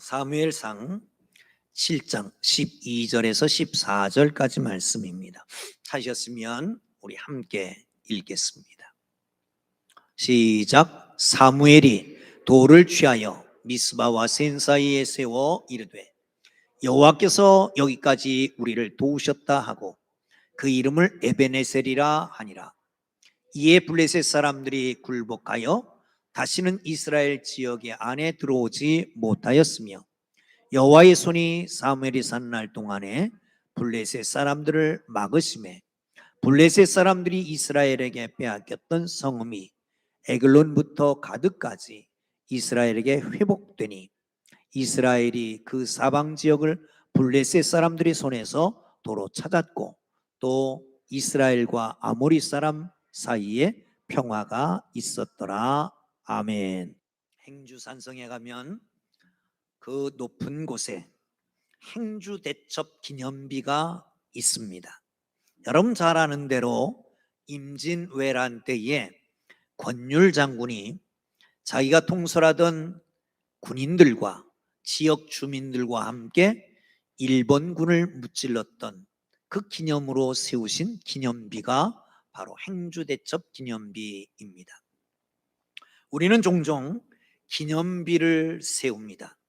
사무엘상 7장 12절에서 14절까지 말씀입니다. 하셨으면 우리 함께 읽겠습니다. 시작. 사무엘이 돌을 취하여 미스바와 센 사이에 세워 이르되 여호와께서 여기까지 우리를 도우셨다 하고 그 이름을 에베네셀이라 하니라. 이에 블레셋 사람들이 굴복하여 다시는 이스라엘 지역의 안에 들어오지 못하였으며 여호와의 손이 사무엘이 산 날 동안에 블레셋 사람들을 막으심에 블레셋 사람들이 이스라엘에게 빼앗겼던 성읍이 에글론부터 가드까지 이스라엘에게 회복되니 이스라엘이 그 사방 지역을 블레셋 사람들의 손에서 도로 찾았고 또 이스라엘과 아모리 사람 사이에 평화가 있었더라. 아멘. 행주산성에 가면 그 높은 곳에 행주대첩 기념비가 있습니다. 여러분 잘 아는 대로 임진왜란 때에 권율 장군이 자기가 통솔하던 군인들과 지역 주민들과 함께 일본군을 무찔렀던 그 기념으로 세우신 기념비가 바로 행주대첩 기념비입니다. 우리는 종종 기념비를 세웁니다.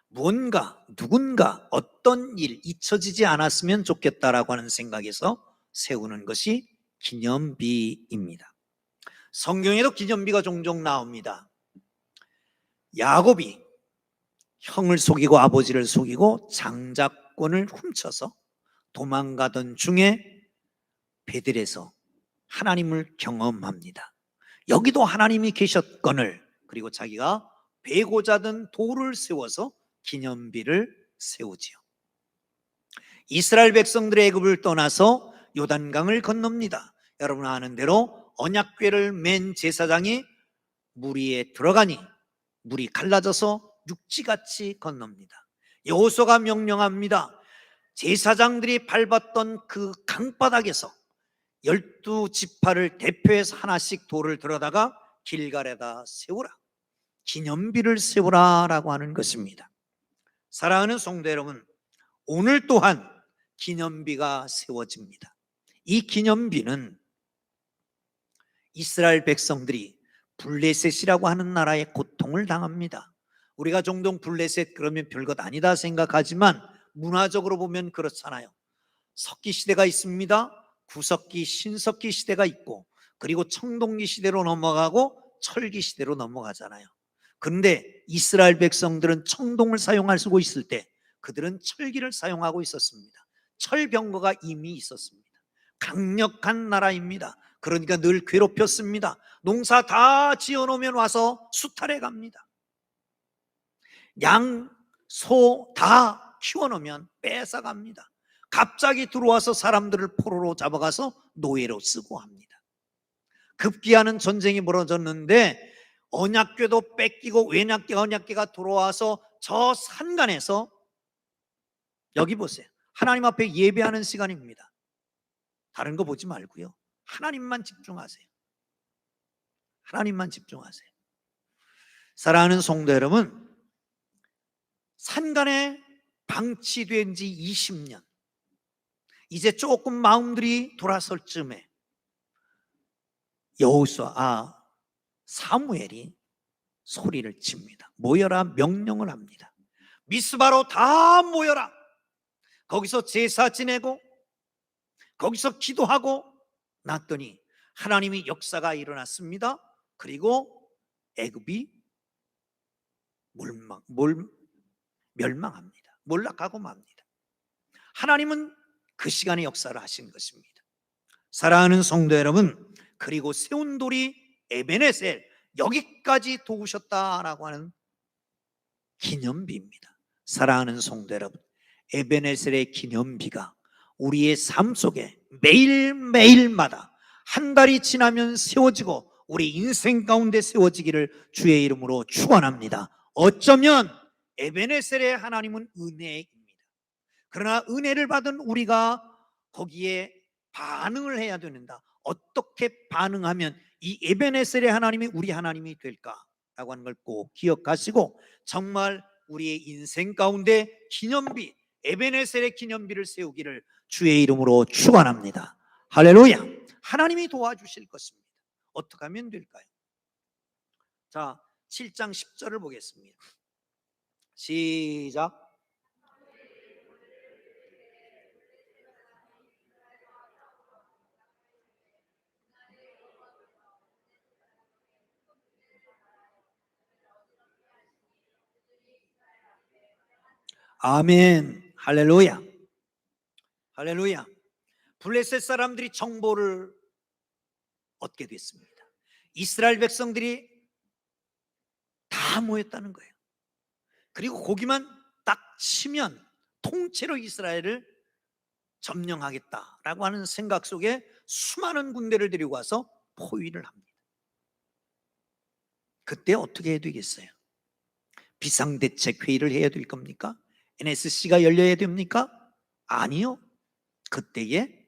무언가 누군가 어떤 일 잊혀지지 않았으면 좋겠다라고 하는 생각에서 세우는 것이 기념비입니다. 성경에도 기념비가 종종 나옵니다. 야곱이 형을 속이고 아버지를 속이고 장자권을 훔쳐서 도망가던 중에 베들에서 하나님을 경험합니다. 여기도 하나님이 계셨거늘, 그리고 자기가 베고자 든 돌을 세워서 기념비를 세우지요. 이스라엘 백성들의 애굽을 떠나서 요단강을 건넙니다. 여러분 아는 대로 언약궤를 맨 제사장이 물 위에 들어가니 물이 갈라져서 육지같이 건넙니다. 여호수아가 명령합니다. 제사장들이 밟았던 그 강바닥에서 12지파를 대표해서 하나씩 돌을 들어다가 길갈에다 세우라, 기념비를 세우라라고 하는 것입니다. 사랑하는 성도 여러분, 오늘 또한 기념비가 세워집니다. 이 기념비는 이스라엘 백성들이 블레셋이라고 하는 나라에 고통을 당합니다. 우리가 종종 블레셋 그러면 별것 아니다 생각하지만 문화적으로 보면 그렇잖아요. 석기 시대가 있습니다. 구석기, 신석기 시대가 있고, 그리고 청동기 시대로 넘어가고 철기 시대로 넘어가잖아요. 그런데 이스라엘 백성들은 청동을 사용할 수 있을 때 그들은 철기를 사용하고 있었습니다. 철병거가 이미 있었습니다. 강력한 나라입니다. 그러니까 늘 괴롭혔습니다. 농사 다 지어놓으면 와서 수탈해 갑니다. 양, 소 다 키워놓으면 뺏어갑니다. 갑자기 들어와서 사람들을 포로로 잡아가서 노예로 쓰고 합니다. 급기야는 전쟁이 벌어졌는데 언약궤도 뺏기고 언약궤가 들어와서 저 산간에서, 여기 보세요, 하나님 앞에 예배하는 시간입니다. 다른 거 보지 말고요, 하나님만 집중하세요. 하나님만 집중하세요. 사랑하는 성도 여러분, 산간에 방치된 지 20년, 이제 조금 마음들이 돌아설 쯤에 사무엘이 소리를 칩니다. 모여라, 명령을 합니다. 미스바로 다 모여라. 거기서 제사 지내고 거기서 기도하고 났더니 하나님의 역사가 일어났습니다. 그리고 애굽이 멸망합니다. 몰락하고 맙니다. 하나님은 그 시간에 역사를 하신 것입니다. 사랑하는 성도 여러분, 그리고 세운 돌이 에베네셀, 여기까지 도우셨다라고 하는 기념비입니다. 사랑하는 성도 여러분, 에베네셀의 기념비가 우리의 삶 속에 매일매일마다 한 달이 지나면 세워지고 우리 인생 가운데 세워지기를 주의 이름으로 축원합니다. 어쩌면 에베네셀의 하나님은 은혜입니다. 그러나 은혜를 받은 우리가 거기에 반응을 해야 된다. 어떻게 반응하면 이 에베네셀의 하나님이 우리 하나님이 될까라고 하는 걸 꼭 기억하시고, 정말 우리의 인생 가운데 기념비, 에베네셀의 기념비를 세우기를 주의 이름으로 축원합니다. 할렐루야. 하나님이 도와주실 것입니다. 어떻게 하면 될까요? 자, 7장 10절을 보겠습니다. 시작. 아멘. 할렐루야. 할렐루야. 블레셋 사람들이 정보를 얻게 됐습니다. 이스라엘 백성들이 다 모였다는 거예요. 그리고 거기만 딱 치면 통째로 이스라엘을 점령하겠다라고 하는 생각 속에 수많은 군대를 데리고 와서 포위를 합니다. 그때 어떻게 해야 되겠어요? 비상대책회의를 해야 될 겁니까? NSC가 열려야 됩니까? 아니요. 그때에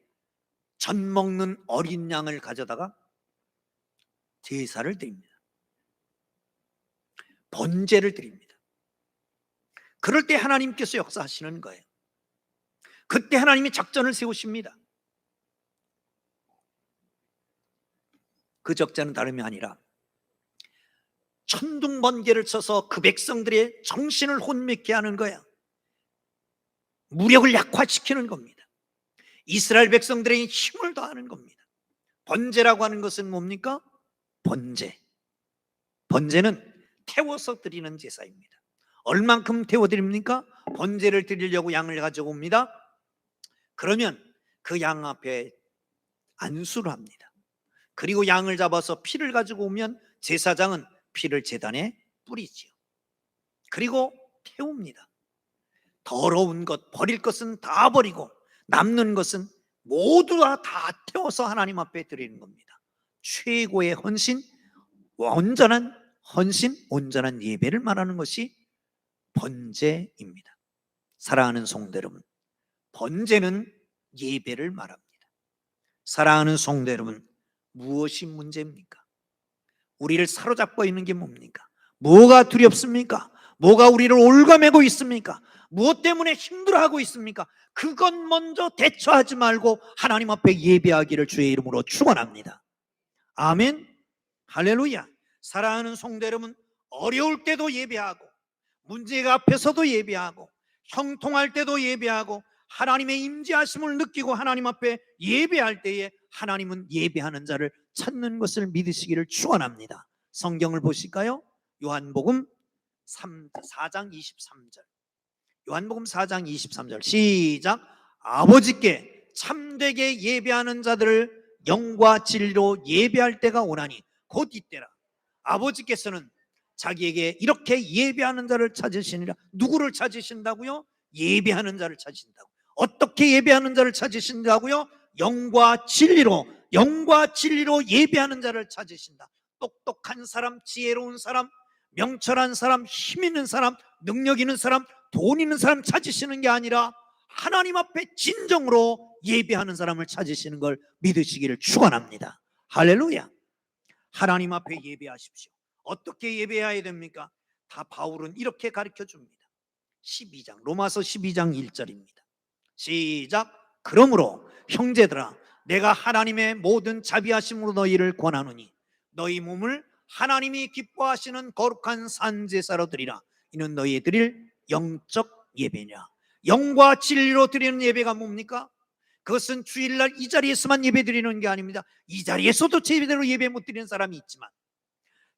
젖 먹는 어린 양을 가져다가 제사를 드립니다. 번제를 드립니다. 그럴 때 하나님께서 역사하시는 거예요. 그때 하나님이 작전을 세우십니다. 그 적자는 다름이 아니라 천둥번개를 쳐서 그 백성들의 정신을 혼미케 하는 거야. 무력을 약화시키는 겁니다. 이스라엘 백성들의 힘을 더하는 겁니다. 번제라고 하는 것은 뭡니까? 번제. 번제는 태워서 드리는 제사입니다. 얼만큼 태워드립니까? 번제를 드리려고 양을 가져옵니다. 그러면 그 양 앞에 안수를 합니다. 그리고 양을 잡아서 피를 가지고 오면 제사장은 피를 제단에 뿌리지요. 그리고 태웁니다. 더러운 것, 버릴 것은 다 버리고 남는 것은 모두 다 태워서 하나님 앞에 드리는 겁니다. 최고의 헌신, 온전한 헌신, 온전한 예배를 말하는 것이 번제입니다. 사랑하는 성도 여러분, 번제는 예배를 말합니다. 사랑하는 성도 여러분, 무엇이 문제입니까? 우리를 사로잡고 있는 게 뭡니까? 뭐가 두렵습니까? 뭐가 우리를 올가매고 있습니까? 무엇 때문에 힘들어하고 있습니까? 그것 먼저 대처하지 말고 하나님 앞에 예배하기를 주의 이름으로 축원합니다. 아멘. 할렐루야. 사랑하는 성도 여러분, 어려울 때도 예배하고 문제가 앞에서도 예배하고 형통할 때도 예배하고 하나님의 임재하심을 느끼고 하나님 앞에 예배할 때에 하나님은 예배하는 자를 찾는 것을 믿으시기를 축원합니다. 성경을 보실까요? 요한복음 4장 23절. 요한복음 4장 23절 시작. 아버지께 참되게 예배하는 자들을 영과 진리로 예배할 때가 오나니 곧 이때라. 아버지께서는 자기에게 이렇게 예배하는 자를 찾으시니라. 누구를 찾으신다고요? 예배하는 자를 찾으신다고. 어떻게 예배하는 자를 찾으신다고요? 영과 진리로 예배하는 자를 찾으신다. 똑똑한 사람, 지혜로운 사람, 명철한 사람, 힘 있는 사람, 능력 있는 사람, 돈 있는 사람 찾으시는 게 아니라 하나님 앞에 진정으로 예배하는 사람을 찾으시는 걸 믿으시기를 축원합니다. 할렐루야. 하나님 앞에 예배하십시오. 어떻게 예배해야 됩니까? 다 바울은 이렇게 가르쳐 줍니다. 12장 로마서 12장 1절입니다. 시작. 그러므로 형제들아 내가 하나님의 모든 자비하심으로 너희를 권하노니 너희 몸을 하나님이 기뻐하시는 거룩한 산제사로 드리라. 이는 너희 드릴 영적 예배냐. 영과 진리로 드리는 예배가 뭡니까? 그것은 주일날 이 자리에서만 예배 드리는 게 아닙니다. 이 자리에서도 제대로 예배 못 드리는 사람이 있지만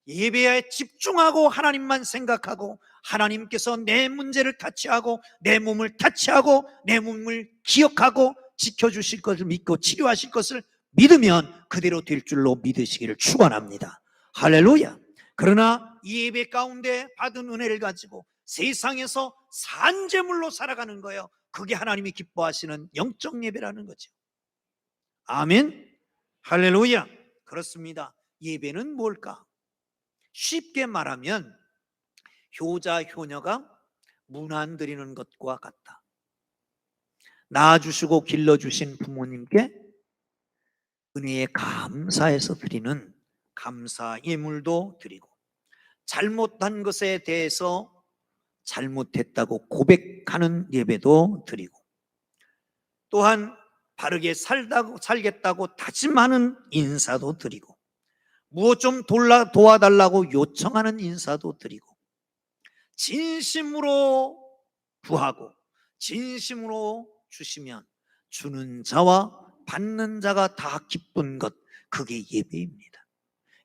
예배에 집중하고 하나님만 생각하고 하나님께서 내 문제를 타치하고 내 몸을 타치하고 내 몸을 기억하고 지켜주실 것을 믿고 치료하실 것을 믿으면 그대로 될 줄로 믿으시기를 축원합니다. 할렐루야. 그러나 이 예배 가운데 받은 은혜를 가지고 세상에서 산재물로 살아가는 거예요. 그게 하나님이 기뻐하시는 영적 예배라는 거죠. 아멘. 할렐루야. 그렇습니다. 예배는 뭘까? 쉽게 말하면 효자 효녀가 문안 드리는 것과 같다. 낳아주시고 길러주신 부모님께 은혜에 감사해서 드리는 감사 예물도 드리고 잘못한 것에 대해서 잘못했다고 고백하는 예배도 드리고, 또한 바르게 살겠다고 다짐하는 인사도 드리고, 무엇 좀 도와달라고 요청하는 인사도 드리고, 진심으로 구하고 진심으로 주시면 주는 자와 받는 자가 다 기쁜 것, 그게 예배입니다.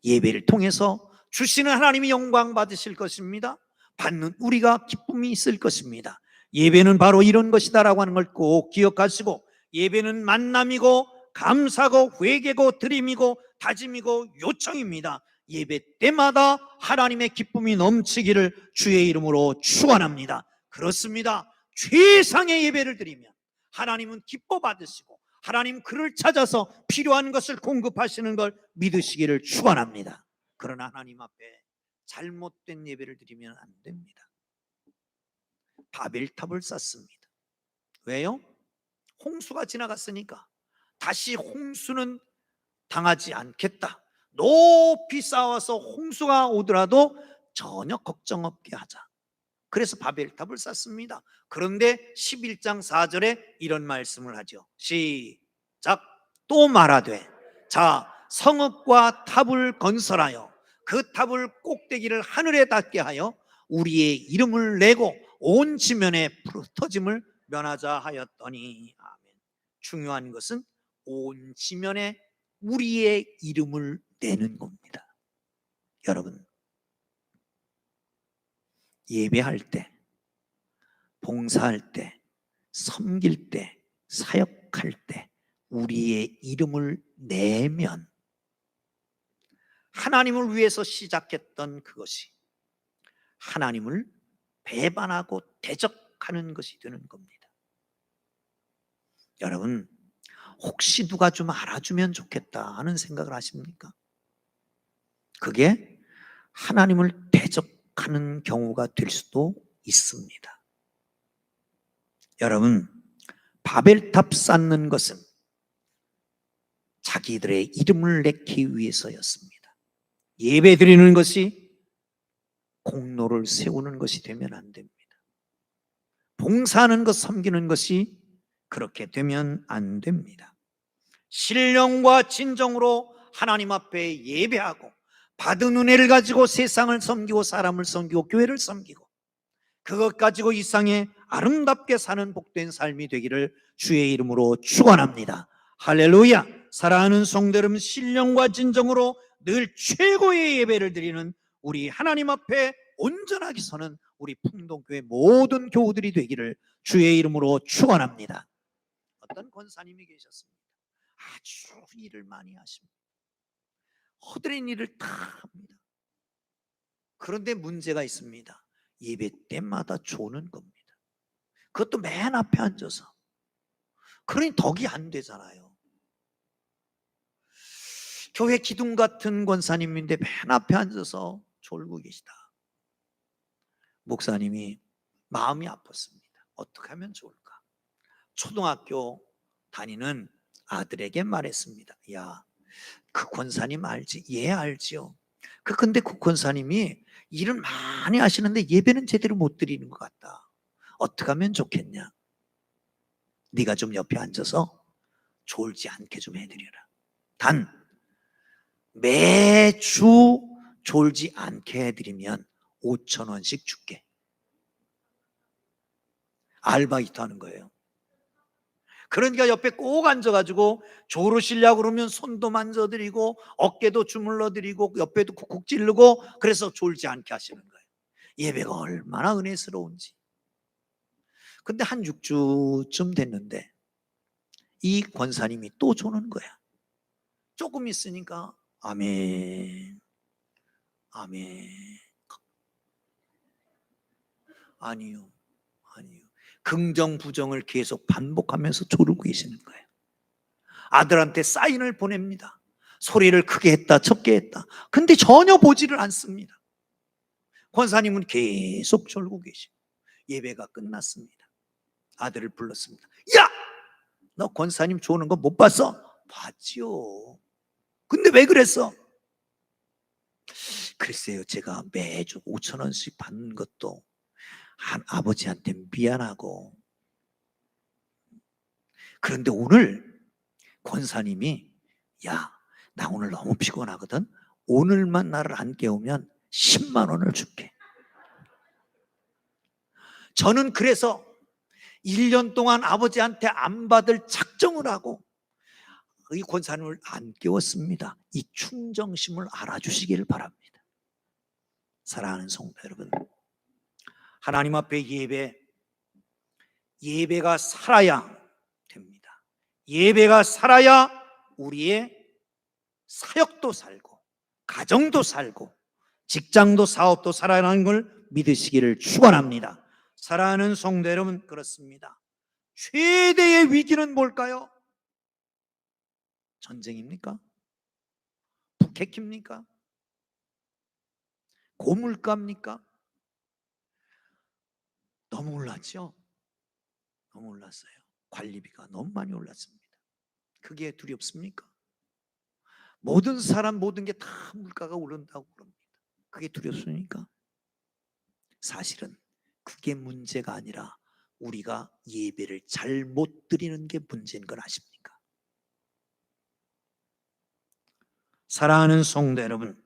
예배를 통해서 주시는 하나님이 영광 받으실 것입니다. 받는 우리가 기쁨이 있을 것입니다. 예배는 바로 이런 것이다라고 하는 걸 꼭 기억하시고, 예배는 만남이고 감사고 회개고 드림이고 다짐이고 요청입니다. 예배 때마다 하나님의 기쁨이 넘치기를 주의 이름으로 축원합니다. 그렇습니다. 최상의 예배를 드리면 하나님은 기뻐 받으시고, 하나님 그를 찾아서 필요한 것을 공급하시는 걸 믿으시기를 축원합니다. 그러나 하나님 앞에 잘못된 예배를 드리면 안 됩니다. 바벨탑을 쌓습니다. 왜요? 홍수가 지나갔으니까 다시 홍수는 당하지 않겠다. 높이 쌓아서 홍수가 오더라도 전혀 걱정 없게 하자. 그래서 바벨탑을 쌓습니다. 그런데 11장 4절에 이런 말씀을 하죠. 시작. 또 말하되, 자, 성읍과 탑을 건설하여 그 탑을 꼭대기를 하늘에 닿게 하여 우리의 이름을 내고 온 지면에 흩어짐을 면하자 하였더니. 아멘. 중요한 것은 온 지면에 우리의 이름을 내는 겁니다. 여러분, 예배할 때, 봉사할 때, 섬길 때, 사역할 때 우리의 이름을 내면 하나님을 위해서 시작했던 그것이 하나님을 배반하고 대적하는 것이 되는 겁니다. 여러분, 혹시 누가 좀 알아주면 좋겠다 하는 생각을 하십니까? 그게 하나님을 대적하는 경우가 될 수도 있습니다. 여러분, 바벨탑 쌓는 것은 자기들의 이름을 내기 위해서였습니다. 예배 드리는 것이 공로를 세우는 것이 되면 안 됩니다. 봉사하는 것, 섬기는 것이 그렇게 되면 안 됩니다. 신령과 진정으로 하나님 앞에 예배하고 받은 은혜를 가지고 세상을 섬기고 사람을 섬기고 교회를 섬기고 그것 가지고 이 세상에 아름답게 사는 복된 삶이 되기를 주의 이름으로 축원합니다. 할렐루야. 사랑하는 성도 여러분, 신령과 진정으로 늘 최고의 예배를 드리는 우리 하나님 앞에 온전하게 서는 우리 풍동교회 모든 교우들이 되기를 주의 이름으로 축원합니다. 어떤 권사님이 계셨습니다. 아주 일을 많이 하십니다. 허드렛 일을 다 합니다. 그런데 문제가 있습니다. 예배 때마다 조는 겁니다. 그것도 맨 앞에 앉아서. 그러니 덕이 안 되잖아요. 교회 기둥 같은 권사님인데 맨 앞에 앉아서 졸고 계시다. 목사님이 마음이 아팠습니다. 어떻게 하면 좋을까? 초등학교 다니는 아들에게 말했습니다. 야, 그 권사님 알지? 예, 알지요. 근데 그 권사님이 일은 많이 하시는데 예배는 제대로 못 드리는 것 같다. 어떻게 하면 좋겠냐? 네가 좀 옆에 앉아서 졸지 않게 좀 해드려라. 단 매주 졸지 않게 해드리면 5,000원씩 줄게. 알바이트 하는 거예요. 그러니까 옆에 꼭 앉아가지고 졸으시려고 그러면 손도 만져드리고 어깨도 주물러드리고 옆에도 쿡쿡 찌르고 그래서 졸지 않게 하시는 거예요. 예배가 얼마나 은혜스러운지. 근데 한 6주쯤 됐는데 이 권사님이 또 조는 거야. 조금 있으니까 아멘, 아멘. 아니요, 아니요. 긍정 부정을 계속 반복하면서 조르고 계시는 거예요. 아들한테 사인을 보냅니다. 소리를 크게 했다 적게 했다. 근데 전혀 보지를 않습니다. 권사님은 계속 졸고 계시고 예배가 끝났습니다. 아들을 불렀습니다. 야! 너 권사님 조는 거 못 봤어? 봤지요. 근데 왜 그랬어? 글쎄요, 제가 매주 5,000원씩 받는 것도 아버지한테 미안하고. 그런데 오늘 권사님이 야, 나 오늘 너무 피곤하거든. 오늘만 나를 안 깨우면 10만 원을 줄게. 저는 그래서 1년 동안 아버지한테 안 받을 작정을 하고 이 권사님을 안 깨웠습니다. 이 충정심을 알아주시기를 바랍니다. 사랑하는 성도 여러분, 하나님 앞에 예배가 살아야 됩니다. 예배가 살아야 우리의 사역도 살고 가정도 살고 직장도 사업도 살아나는 걸 믿으시기를 축원합니다. 사랑하는 성도 여러분, 그렇습니다. 최대의 위기는 뭘까요? 전쟁입니까? 북핵입니까? 고물가입니까? 너무 올랐죠? 너무 올랐어요. 관리비가 너무 많이 올랐습니다. 그게 두렵습니까? 모든 사람 모든 게 다 물가가 오른다고 그럽니다. 그게 두렵습니까? 사실은 그게 문제가 아니라 우리가 예배를 잘못 드리는 게 문제인 걸 아십니까? 사랑하는 성도 여러분,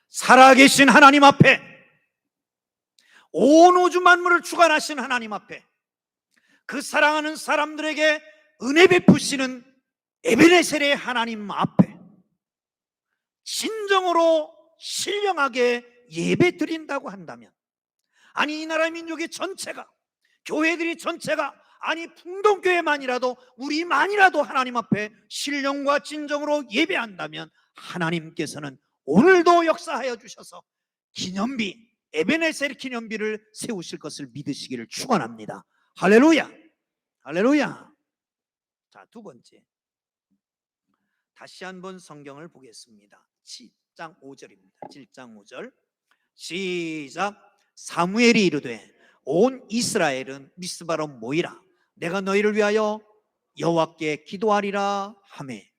살아계신 하나님 앞에, 온 우주 만물을 주관하신 하나님 앞에, 그 사랑하는 사람들에게 은혜 베푸시는 에베네셀의 하나님 앞에 진정으로 신령하게 예배 드린다고 한다면, 아니 이 나라 민족의 전체가, 교회들이 전체가, 아니 풍동교회만이라도 우리만이라도 하나님 앞에 신령과 진정으로 예배한다면 하나님께서는 오늘도 역사하여 주셔서 기념비, 에베네셀 기념비를 세우실 것을 믿으시기를 축원합니다. 할렐루야, 할렐루야. 자, 두 번째, 다시 한번 성경을 보겠습니다. 7장 5절입니다. 7장 5절 시작. 사무엘이 이르되 온 이스라엘은 미스바로 모이라. 내가 너희를 위하여 여호와께 기도하리라 하매.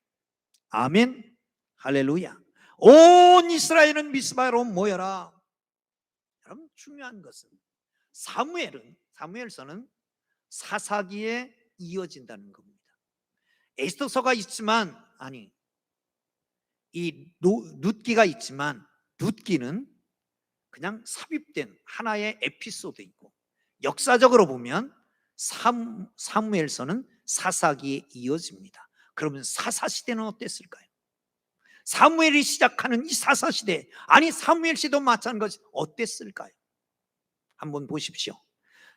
아멘, 할렐루야. 온 이스라엘은 미스바로 모여라. 여러분, 중요한 것은 사무엘서는 사사기에 이어진다는 겁니다. 에스더서가 있지만, 아니 이 룻기가 있지만, 룻기는 그냥 삽입된 하나의 에피소드이고, 역사적으로 보면 사무엘서는 사사기에 이어집니다. 그러면 사사시대는 어땠을까요? 사무엘이 시작하는 이 사사시대, 아니 사무엘 시대도 마찬가지, 어땠을까요? 한번 보십시오.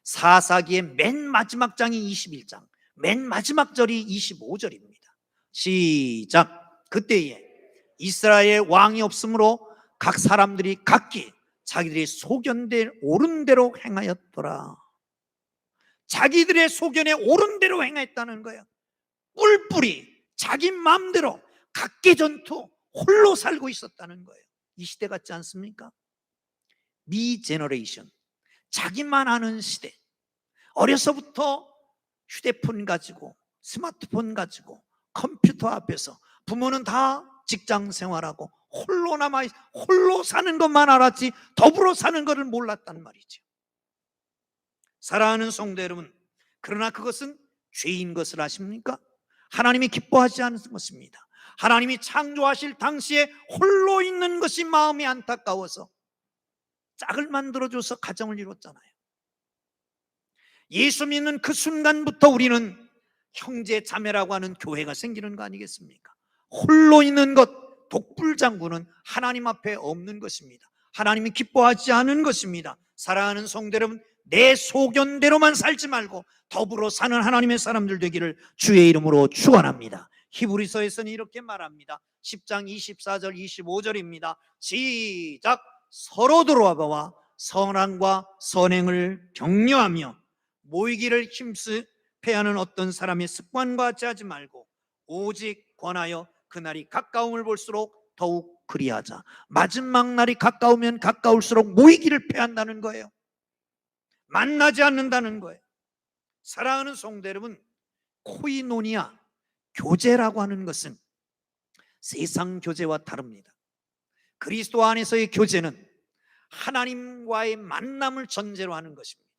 사사기의 맨 마지막 장이 21장, 맨 마지막 절이 25절입니다. 시작. 그때에 이스라엘 왕이 없으므로 각 사람들이 각기 자기들이 소견대 옳은 대로 행하였더라. 자기들의 소견에 옳은 대로 행했다는 거예요. 뿔뿔이 자기 마음대로 각계전투 홀로 살고 있었다는 거예요. 이 시대 같지 않습니까? 미 제너레이션, 자기만 아는 시대. 어려서부터 휴대폰 가지고, 스마트폰 가지고, 컴퓨터 앞에서 부모는 다 직장 생활하고 홀로 사는 것만 알았지 더불어 사는 것을 몰랐단 말이죠. 사랑하는 성도 여러분, 그러나 그것은 죄인 것을 아십니까? 하나님이 기뻐하지 않는 것입니다. 하나님이 창조하실 당시에 홀로 있는 것이 마음이 안타까워서 짝을 만들어줘서 가정을 이뤘잖아요. 예수 믿는 그 순간부터 우리는 형제 자매라고 하는 교회가 생기는 거 아니겠습니까? 홀로 있는 것, 독불장군은 하나님 앞에 없는 것입니다. 하나님이 기뻐하지 않은 것입니다. 사랑하는 성도 여러분, 내 소견대로만 살지 말고 더불어 사는 하나님의 사람들 되기를 주의 이름으로 축원합니다. 히브리서에서는 이렇게 말합니다. 10장 24절 25절입니다. 시작. 서로 돌아보아 선함과 선행을 격려하며 모이기를 힘쓰 패하는 어떤 사람의 습관과 같이 하지 말고 오직 권하여 그날이 가까움을 볼수록 더욱 그리하자. 마지막 날이 가까우면 가까울수록 모이기를 패한다는 거예요. 만나지 않는다는 거예요. 사랑하는 성도 여러분, 코이노니아, 교제라고 하는 것은 세상 교제와 다릅니다. 그리스도 안에서의 교제는 하나님과의 만남을 전제로 하는 것입니다.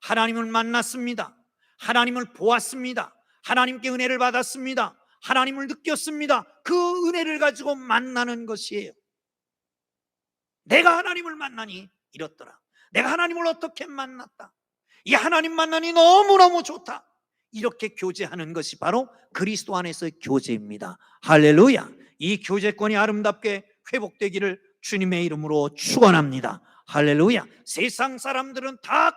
하나님을 만났습니다. 하나님을 보았습니다. 하나님께 은혜를 받았습니다. 하나님을 느꼈습니다. 그 은혜를 가지고 만나는 것이에요. 내가 하나님을 만나니 이렇더라. 내가 하나님을 어떻게 만났다. 이 하나님 만나니 너무너무 좋다. 이렇게 교제하는 것이 바로 그리스도 안에서의 교제입니다. 할렐루야. 이 교제권이 아름답게 회복되기를 주님의 이름으로 축원합니다. 할렐루야. 세상 사람들은 다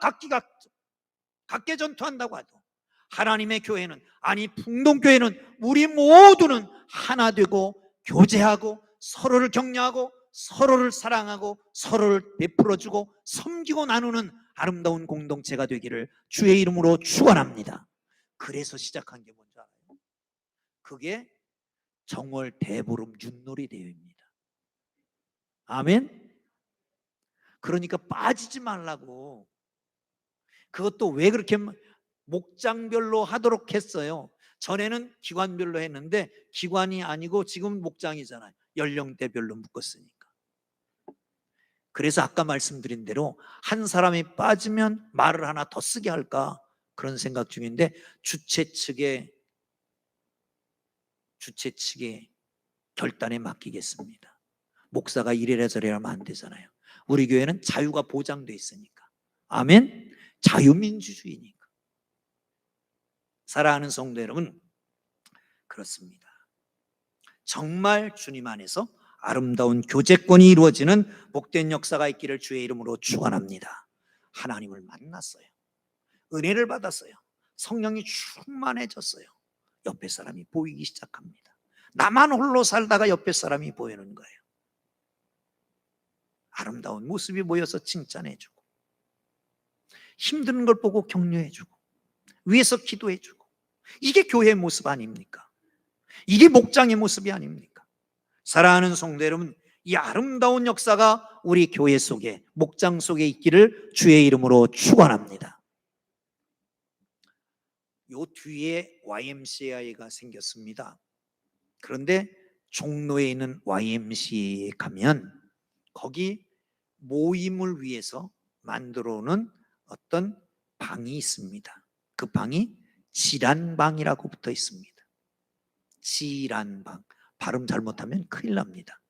각계 전투한다고 하도 하나님의 교회는, 아니 풍동교회는 우리 모두는 하나 되고 교제하고 서로를 격려하고 서로를 사랑하고 서로를 베풀어주고 섬기고 나누는 아름다운 공동체가 되기를 주의 이름으로 축원합니다. 그래서 시작한 게 뭔지 알아요? 그게 정월 대보름 윷놀이 대회입니다. 아멘. 그러니까 빠지지 말라고. 그것도 왜 그렇게 목장별로 하도록 했어요. 전에는 기관별로 했는데 기관이 아니고 지금 목장이잖아요. 연령대별로 묶었으니까. 그래서 아까 말씀드린 대로 한 사람이 빠지면 말을 하나 더 쓰게 할까 그런 생각 중인데 주최 측의 결단에 맡기겠습니다. 목사가 이래라 저래라 하면 안 되잖아요. 우리 교회는 자유가 보장돼 있으니까. 아멘. 자유민주주의니까. 사랑하는 성도 여러분, 그렇습니다. 정말 주님 안에서 아름다운 교제권이 이루어지는 복된 역사가 있기를 주의 이름으로 축원합니다. 하나님을 만났어요. 은혜를 받았어요. 성령이 충만해졌어요. 옆에 사람이 보이기 시작합니다. 나만 홀로 살다가 옆에 사람이 보이는 거예요. 아름다운 모습이 보여서 칭찬해주고, 힘든 걸 보고 격려해주고, 위에서 기도해주고, 이게 교회의 모습 아닙니까? 이게 목장의 모습이 아닙니까? 사랑하는 성도 여러분, 이 아름다운 역사가 우리 교회 속에, 목장 속에 있기를 주의 이름으로 축원합니다. 요 뒤에 YMCA가 생겼습니다. 그런데 종로에 있는 YMCA에 가면 거기 모임을 위해서 만들어 놓은 어떤 방이 있습니다. 그 방이 질안방이라고 붙어 있습니다. 질안방. 발음 잘못하면 큰일 납니다.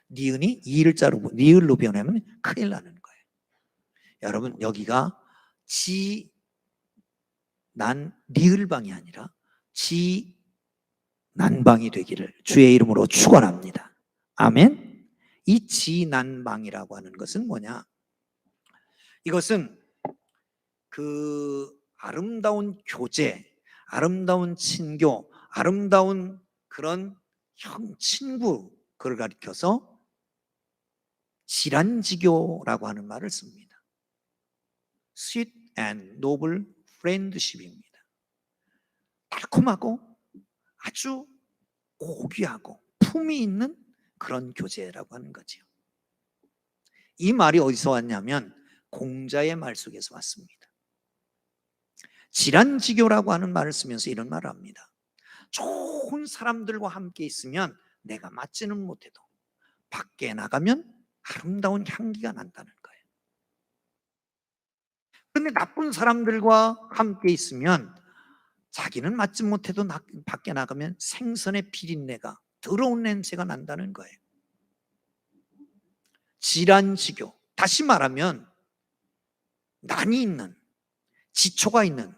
니은이 리을로 변하면 큰일 나는 거예요. 여러분, 여기가 리을방이 아니라 지난방이 되기를 주의 이름으로 축원합니다. 아멘. 이 지난방이라고 하는 것은 뭐냐? 이것은 그 아름다운 교제, 아름다운 친교, 아름다운 그런 친구, 그걸 가리켜서 질안지교라고 하는 말을 씁니다. Sweet and noble friendship입니다. 달콤하고 아주 고귀하고 품이 있는 그런 교제라고 하는 거죠. 이 말이 어디서 왔냐면 공자의 말 속에서 왔습니다. 질안지교라고 하는 말을 쓰면서 이런 말을 합니다. 좋은 사람들과 함께 있으면 내가 맞지는 못해도 밖에 나가면 아름다운 향기가 난다는 거예요. 그런데 나쁜 사람들과 함께 있으면 자기는 맞지 못해도 밖에 나가면 생선의 비린내가, 더러운 냄새가 난다는 거예요. 질안지교, 다시 말하면 난이 있는, 지초가 있는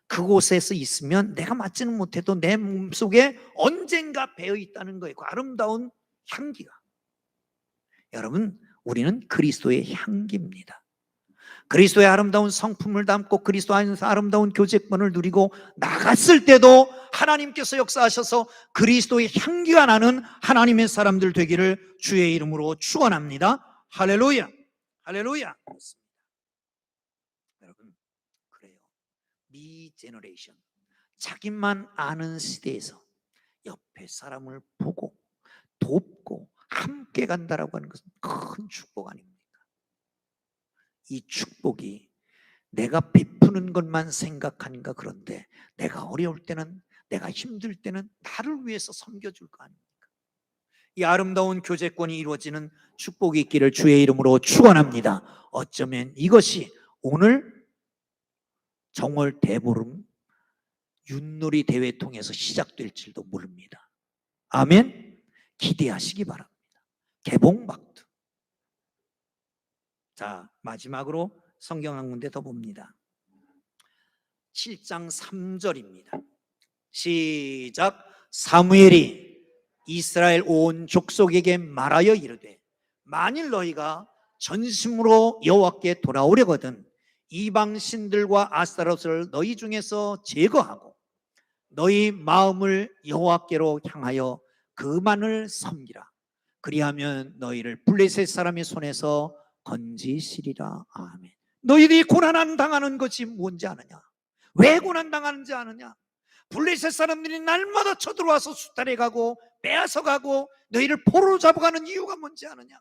그곳에서 있으면 내가 맞지는 못해도 내 몸속에 언젠가 배어 있다는 거예요. 그 아름다운 향기가. 여러분, 우리는 그리스도의 향기입니다. 그리스도의 아름다운 성품을 담고 그리스도 안에서 아름다운 교제권을 누리고 나갔을 때도 하나님께서 역사하셔서 그리스도의 향기가 나는 하나님의 사람들 되기를 주의 이름으로 축원합니다. 할렐루야. 할렐루야. 여러분, 그래요. 미 제너레이션, 자기만 아는 시대에서 옆에 사람을 보고 돕고 함께 간다라고 하는 것은 큰 축복 아닙니까? 이 축복이 내가 베푸는 것만 생각하는가? 그런데 내가 어려울 때는, 내가 힘들 때는 나를 위해서 섬겨줄 거 아닙니까? 이 아름다운 교제권이 이루어지는 축복이 있기를 주의 이름으로 축원합니다. 어쩌면 이것이 오늘 정월 대보름 윷놀이 대회 통해서 시작될지도 모릅니다. 아멘. 기대하시기 바랍니다. 개봉박두. 자, 마지막으로 성경 한 군데 더 봅니다. 7장 3절입니다. 시작. 사무엘이 이스라엘 온 족속에게 말하여 이르되 만일 너희가 전심으로 여호와께 돌아오려거든 이방 신들과 아스타롯을 너희 중에서 제거하고 너희 마음을 여호와께로 향하여 그만을 섬기라. 그리하면 너희를 블레셋 사람의 손에서 건지시리라. 아멘. 너희들이 고난 당하는 것이 뭔지 아느냐? 왜 고난 당하는지 아느냐? 블레셋 사람들이 날마다 쳐들어와서 수탈해 가고 빼앗아 가고 너희를 포로로 잡아가는 이유가 뭔지 아느냐?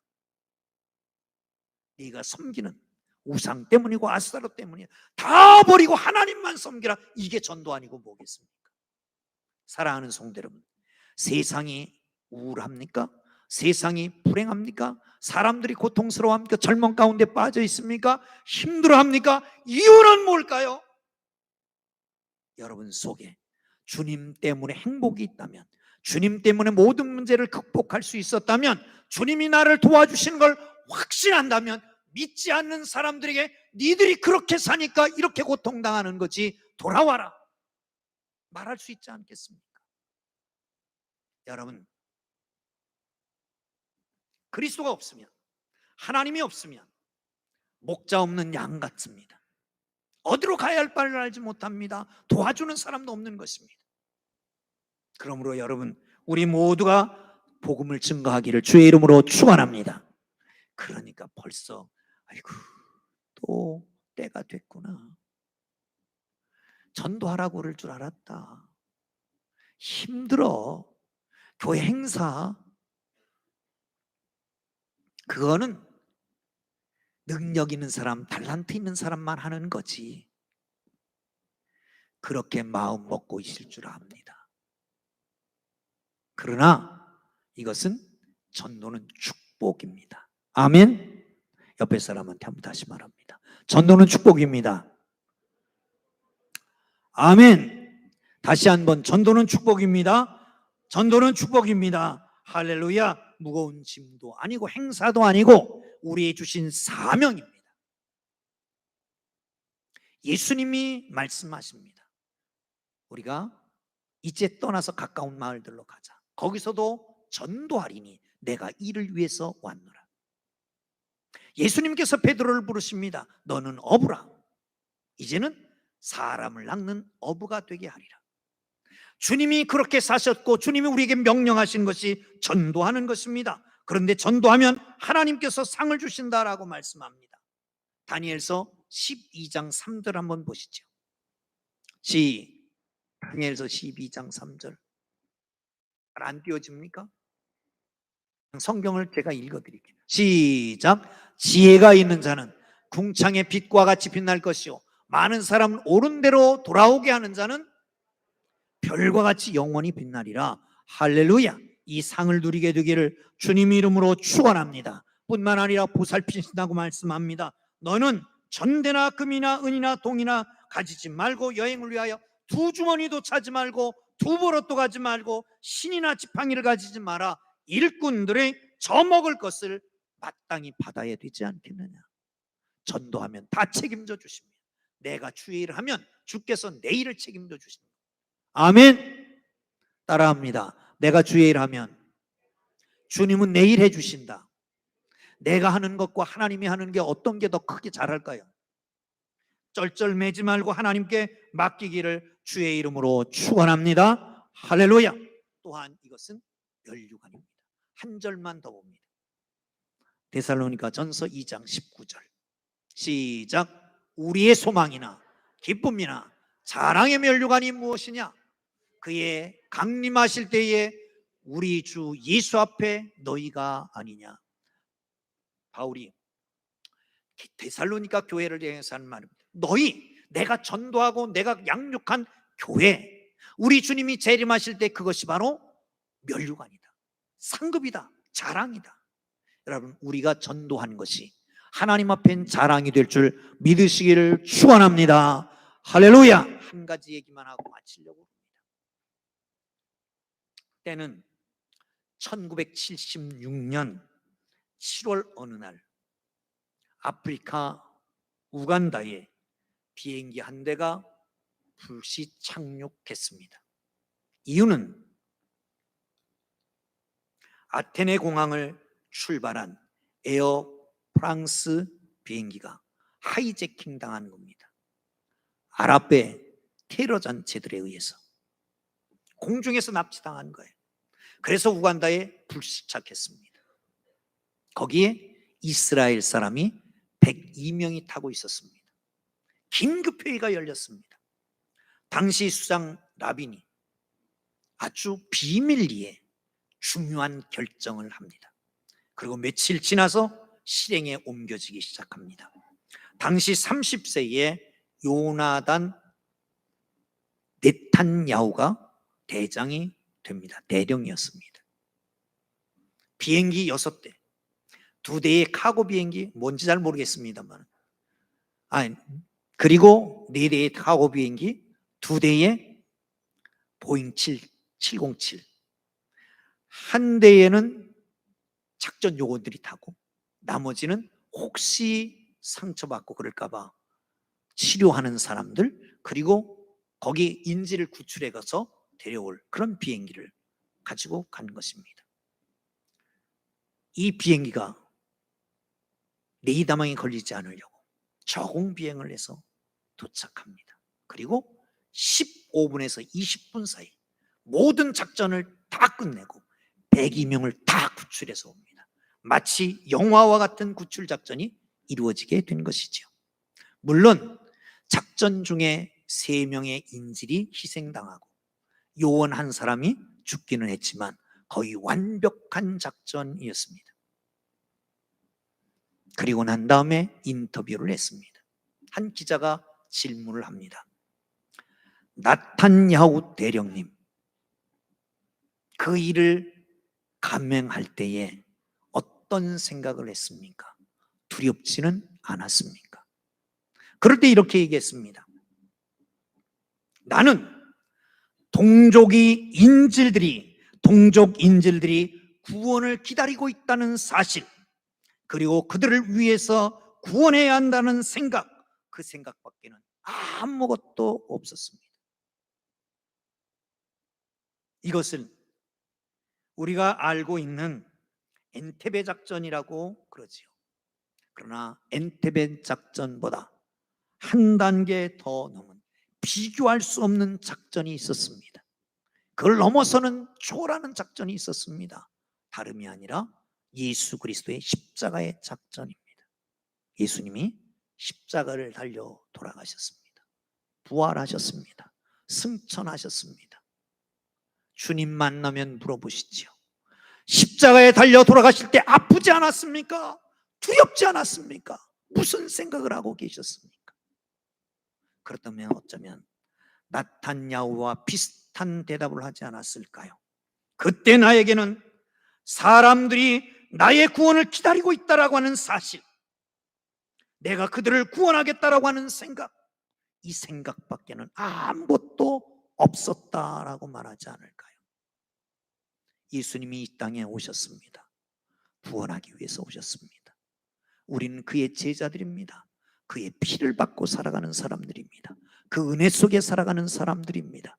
네가 섬기는 우상 때문이고 아스타롯 때문이야. 다 버리고 하나님만 섬기라. 이게 전도 아니고 뭐겠습니까? 사랑하는 성도 여러분, 세상이 우울합니까? 세상이 불행합니까? 사람들이 고통스러워합니까? 절망 가운데 빠져 있습니까? 힘들어합니까? 이유는 뭘까요? 여러분 속에 주님 때문에 행복이 있다면, 주님 때문에 모든 문제를 극복할 수 있었다면, 주님이 나를 도와주시는 걸 확신한다면 믿지 않는 사람들에게 니들이 그렇게 사니까 이렇게 고통당하는 거지 돌아와라 말할 수 있지 않겠습니까? 여러분, 그리스도가 없으면, 하나님이 없으면 목자 없는 양 같습니다. 어디로 가야 할 바를 알지 못합니다. 도와주는 사람도 없는 것입니다. 그러므로 여러분, 우리 모두가 복음을 증거하기를 주의 이름으로 축원합니다. 그러니까 벌써 아이고 또 때가 됐구나. 전도하라고 그럴 줄 알았다. 힘들어. 교회 행사 그거는 능력 있는 사람, 달란트 있는 사람만 하는 거지. 그렇게 마음 먹고 있을 줄 압니다. 그러나 이것은 전도는 축복입니다. 아멘. 옆에 사람한테 한번 다시 말합니다. 전도는 축복입니다. 아멘. 다시 한번 전도는 축복입니다. 전도는 축복입니다. 할렐루야. 무거운 짐도 아니고 행사도 아니고 우리의 주신 사명입니다. 예수님이 말씀하십니다. 우리가 이제 떠나서 가까운 마을들로 가자. 거기서도 전도하리니 내가 이를 위해서 왔노라. 예수님께서 베드로를 부르십니다. 너는 어부라. 이제는 사람을 낚는 어부가 되게 하리라. 주님이 그렇게 사셨고 주님이 우리에게 명령하신 것이 전도하는 것입니다. 그런데 전도하면 하나님께서 상을 주신다라고 말씀합니다. 다니엘서 12장 3절 한번 보시죠. 다니엘서 12장 3절. 안 띄워집니까? 성경을 제가 읽어드릴게요. 시작. 지혜가 있는 자는 궁창의 빛과 같이 빛날 것이요 많은 사람은 옳은 대로 돌아오게 하는 자는 별과 같이 영원히 빛나리라. 할렐루야. 이 상을 누리게 되기를 주님 이름으로 축원합니다. 뿐만 아니라 보살피신다고 말씀합니다. 너는 전대나 금이나 은이나 동이나 가지지 말고 여행을 위하여 두 주머니도 차지 말고 두 버릇도 가지 말고 신이나 지팡이를 가지지 마라. 일꾼들의 져먹을 것을 마땅히 받아야 되지 않겠느냐. 전도하면 다 책임져 주십니다. 내가 주의 일을 하면 주께서 내 일을 책임져 주십니다. 아멘. 따라합니다. 내가 주의 일을 하면 주님은 내 일 해주신다. 내가 하는 것과 하나님이 하는 게 어떤 게 더 크게 잘할까요? 쩔쩔매지 말고 하나님께 맡기기를 주의 이름으로 축원합니다. 할렐루야. 또한 이것은 면류관입니다. 한 절만 더 봅니다. 데살로니가 전서 2장 19절. 시작. 우리의 소망이나 기쁨이나 자랑의 면류관이 무엇이냐? 그의 강림하실 때에 우리 주 예수 앞에 너희가 아니냐. 바울이 데살로니가 교회를 향해서 하는 말입니다. 너희, 내가 전도하고 내가 양육한 교회, 우리 주님이 재림하실 때 그것이 바로 면류관이다. 상급이다, 자랑이다. 여러분, 우리가 전도한 것이 하나님 앞엔 자랑이 될 줄 믿으시기를 축원합니다. 할렐루야. 한 가지 얘기만 하고 마치려고 합니다. 때는 1976년 7월 어느 날 아프리카 우간다에 비행기 한 대가 불시 착륙했습니다. 이유는 아테네 공항을 출발한 에어 프랑스 비행기가 하이제킹 당한 겁니다. 아랍의 테러 단체들에 의해서 공중에서 납치당한 거예요. 그래서 우간다에 불시착했습니다. 거기에 이스라엘 사람이 102명이 타고 있었습니다. 긴급회의가 열렸습니다. 당시 수장 라빈이 아주 비밀리에 중요한 결정을 합니다. 그리고 며칠 지나서 실행에 옮겨지기 시작합니다. 당시 30세의 요나단 네탄야후가 대장이 됩니다. 대령이었습니다. 비행기 6대, 2대의 카고 비행기, 뭔지 잘 모르겠습니다만, 그리고 4대의 카고 비행기, 2대의 보잉 707, 한 대에는 작전 요원들이 타고 나머지는 혹시 상처받고 그럴까봐 치료하는 사람들, 그리고 거기 인지를 구출해 가서 데려올 그런 비행기를 가지고 간 것입니다. 이 비행기가 레이더망에 걸리지 않으려고 저공 비행을 해서 도착합니다. 그리고 15분에서 20분 사이 모든 작전을 다 끝내고 102명을 다 구출해서 옵니다. 마치 영화와 같은 구출 작전이 이루어지게 된 것이죠. 물론 작전 중에 3명의 인질이 희생당하고 요원 한 사람이 죽기는 했지만 거의 완벽한 작전이었습니다. 그리고 난 다음에 인터뷰를 했습니다. 한 기자가 질문을 합니다. 나탄야후 대령님, 그 일을 감행할 때에 어떤 생각을 했습니까? 두렵지는 않았습니까? 그럴 때 이렇게 얘기했습니다. 나는 동족 인질들이 구원을 기다리고 있다는 사실, 그리고 그들을 위해서 구원해야 한다는 생각, 그 생각밖에는 아무것도 없었습니다. 이것은 우리가 알고 있는 엔테베 작전이라고 그러지요. 그러나 엔테베 작전보다 한 단계 더 넘은 비교할 수 없는 작전이 있었습니다. 그걸 넘어서는 초월하는 작전이 있었습니다. 다름이 아니라 예수 그리스도의 십자가의 작전입니다. 예수님이 십자가를 달려 돌아가셨습니다. 부활하셨습니다. 승천하셨습니다. 주님 만나면 물어보시지요. 십자가에 달려 돌아가실 때 아프지 않았습니까? 두렵지 않았습니까? 무슨 생각을 하고 계셨습니까? 그렇다면 어쩌면 나탄야후와 비슷한 대답을 하지 않았을까요? 그때 나에게는 사람들이 나의 구원을 기다리고 있다라고 하는 사실, 내가 그들을 구원하겠다라고 하는 생각, 이 생각밖에는 아무것도 없었다라고 말하지 않을까요? 예수님이 이 땅에 오셨습니다. 구원하기 위해서 오셨습니다. 우리는 그의 제자들입니다. 그의 피를 받고 살아가는 사람들입니다. 그 은혜 속에 살아가는 사람들입니다.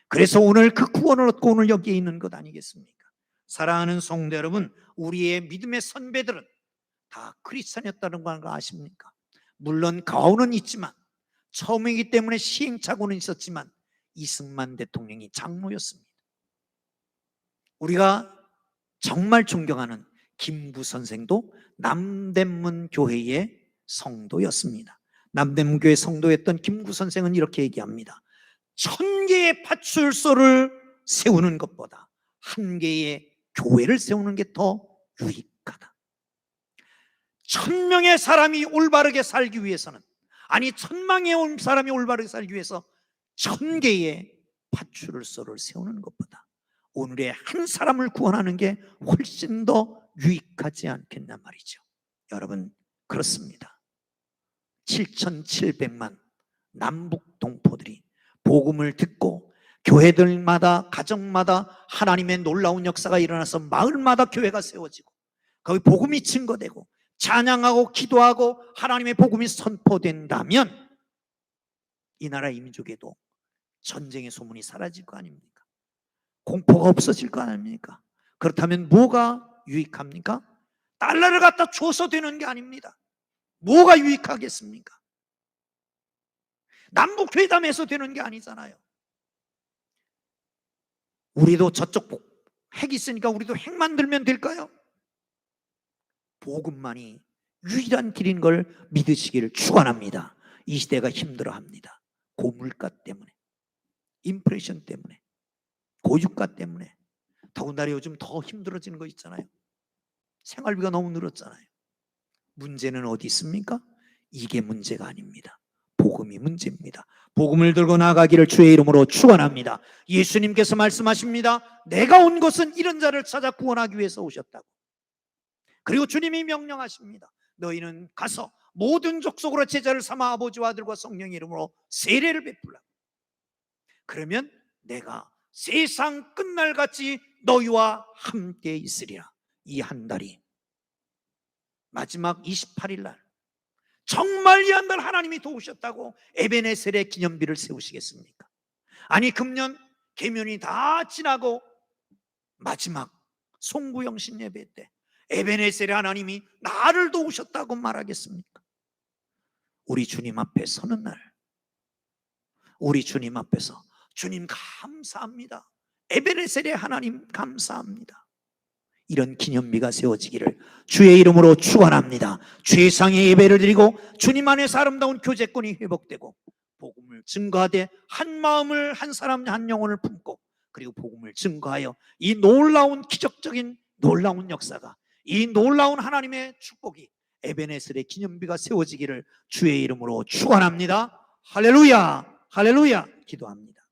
그래서 오늘 그 구원을 얻고 오늘 여기에 있는 것 아니겠습니까? 사랑하는 성도 여러분, 우리의 믿음의 선배들은 다 크리스찬이었다는 걸 아십니까? 물론 가오는 있지만, 처음이기 때문에 시행착오는 있었지만 이승만 대통령이 장로였습니다. 우리가 정말 존경하는 김구 선생도 남대문 교회의 성도였습니다. 남대문 교회 성도였던 김구 선생은 이렇게 얘기합니다. 1000개의 파출소를 세우는 것보다 1개의 교회를 세우는 게 더 유익하다. 1000명의 사람이 올바르게 살기 위해서는, 아니 1000명의 사람이 올바르게 살기 위해서 1000개의 파출소를 세우는 것보다 오늘의 한 사람을 구원하는 게 훨씬 더 유익하지 않겠냐 말이죠. 여러분, 그렇습니다. 7,700만 남북 동포들이 복음을 듣고 교회들마다, 가정마다 하나님의 놀라운 역사가 일어나서 마을마다 교회가 세워지고 거기 복음이 증거되고 찬양하고 기도하고 하나님의 복음이 선포된다면 이 나라 이민족에도 전쟁의 소문이 사라질 거 아닙니까? 공포가 없어질 거 아닙니까? 그렇다면 뭐가 유익합니까? 달러를 갖다 줘서 되는 게 아닙니다. 뭐가 유익하겠습니까? 남북회담에서 되는 게 아니잖아요. 우리도 저쪽 핵 있으니까 우리도 핵 만들면 될까요? 복음만이 유일한 길인 걸 믿으시기를 축원합니다. 이 시대가 힘들어합니다. 고물가 때문에, 인플레이션 때문에, 고유가 때문에, 더군다나 요즘 더 힘들어지는 거 있잖아요. 생활비가 너무 늘었잖아요. 문제는 어디 있습니까? 이게 문제가 아닙니다. 복음이 문제입니다. 복음을 들고 나가기를 주의 이름으로 축원합니다. 예수님께서 말씀하십니다. 내가 온 것은 이런 자를 찾아 구원하기 위해서 오셨다고. 그리고 주님이 명령하십니다. 너희는 가서 모든 족속으로 제자를 삼아 아버지와 아들과 성령의 이름으로 세례를 베풀라. 그러면 내가 세상 끝날같이 너희와 함께 있으리라. 이 한 달이 마지막 28일 날 정말 이 한 달 하나님이 도우셨다고 에베네셀의 기념비를 세우시겠습니까? 아니 금년 계면이 다 지나고 마지막 송구영신 예배 때 에베네셀의 하나님이 나를 도우셨다고 말하겠습니까? 우리 주님 앞에 서는 날, 우리 주님 앞에서 주님 감사합니다. 에베네셀의 하나님 감사합니다. 이런 기념비가 세워지기를 주의 이름으로 축원합니다. 최상의 예배를 드리고 주님 안에서 아름다운 교제권이 회복되고 복음을 증거하되 한 마음을 한 사람 한 영혼을 품고 그리고 복음을 증거하여 이 놀라운 기적적인 놀라운 역사가, 이 놀라운 하나님의 축복이 에베네셀의 기념비가 세워지기를 주의 이름으로 축원합니다. 할렐루야, 할렐루야 기도합니다.